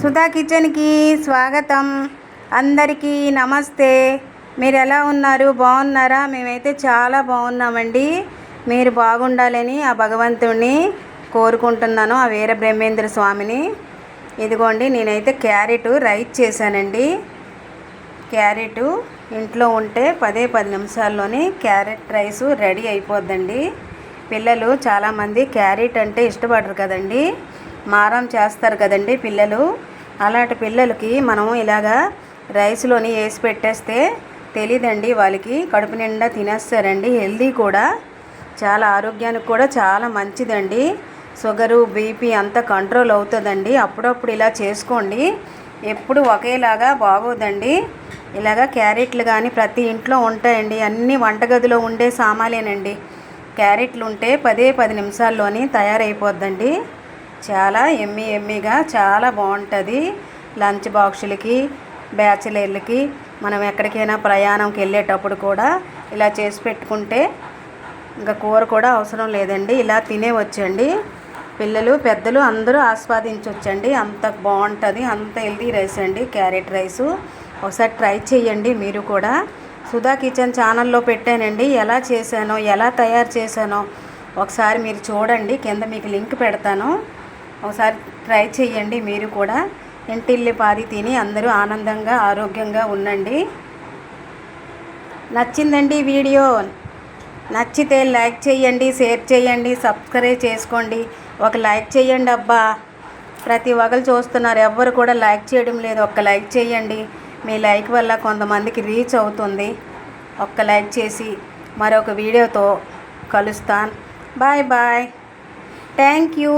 సుధా కిచెన్కి స్వాగతం. అందరికీ నమస్తే. మీరు ఎలా ఉన్నారు? బాగున్నారా? మేమైతే చాలా బాగున్నామండి. మీరు బాగుండాలని ఆ భగవంతుడిని కోరుకుంటున్నాను, ఆ వీర బ్రహ్మేంద్ర స్వామిని. ఇదిగోండి, నేనైతే క్యారెట్ రైస్ చేశానండి. క్యారెట్ ఇంట్లో ఉంటే 10 నిమిషాల్లోనే క్యారెట్ రైస్ రెడీ అయిపోద్దండి. పిల్లలు చాలామంది క్యారెట్ అంటే ఇష్టపడరు కదండి, మారం చేస్తారు కదండి పిల్లలు. అలాంటి పిల్లలకి మనం ఇలాగా రైస్లోని వేసి పెట్టేస్తే తెలీదండి, వాళ్ళకి కడుపు నిండా తినేస్తారండి. హెల్దీ కూడా, చాలా ఆరోగ్యానికి కూడా చాలా మంచిదండి. షుగరు, బీపీ అంతా కంట్రోల్ అవుతుందండి. అప్పుడప్పుడు ఇలా చేసుకోండి, ఎప్పుడు ఒకేలాగా బాగోదండి. ఇలాగా క్యారెట్లు కానీ ప్రతి ఇంట్లో ఉంటాయండి, అన్ని వంటగదిలో ఉండే సామాలేనండి. క్యారెట్లు ఉంటే 10 నిమిషాల్లోని తయారైపోద్దండి. చాలా ఎమ్మీగా చాలా బాగుంటుంది. లంచ్ బాక్సులకి, బ్యాచిలర్లకి, మనం ఎక్కడికైనా ప్రయాణంకి వెళ్ళేటప్పుడు కూడా ఇలా చేసి పెట్టుకుంటే ఇంకా కూర కూడా అవసరం లేదండి, ఇలా తినేవచ్చండి. పిల్లలు పెద్దలు అందరూ ఆస్వాదించవచ్చండి. అంత బాగుంటుంది, అంత హెల్తీ రైస్ అండి క్యారెట్ రైసు. ఒకసారి ట్రై చేయండి మీరు కూడా. సుధా కిచెన్ ఛానల్లో పెట్టానండి, ఎలా చేశానో, ఎలా తయారు చేశానో ఒకసారి మీరు చూడండి. కింద మీకు లింక్ పెడతాను, ఒకసారి ట్రై చేయండి మీరు కూడా. ఇంటిల్లిపాది తిని అందరూ ఆనందంగా ఆరోగ్యంగా ఉండండి. నచ్చిందండి వీడియో? నచ్చితే లైక్ చేయండి, షేర్ చేయండి, సబ్స్క్రైబ్ చేసుకోండి. ఒక లైక్ చేయండి అబ్బా. ప్రతి ఒక్కరు చూస్తున్నారు, ఎవ్వరు కూడా లైక్ చేయడం లేదు. ఒక్క లైక్ చేయండి. మీ లైక్ వల్ల కొంతమందికి రీచ్ అవుతుంది. ఒక్క లైక్ చేసి మరొక వీడియోతో కలుస్తాను. Bye bye. Thank you.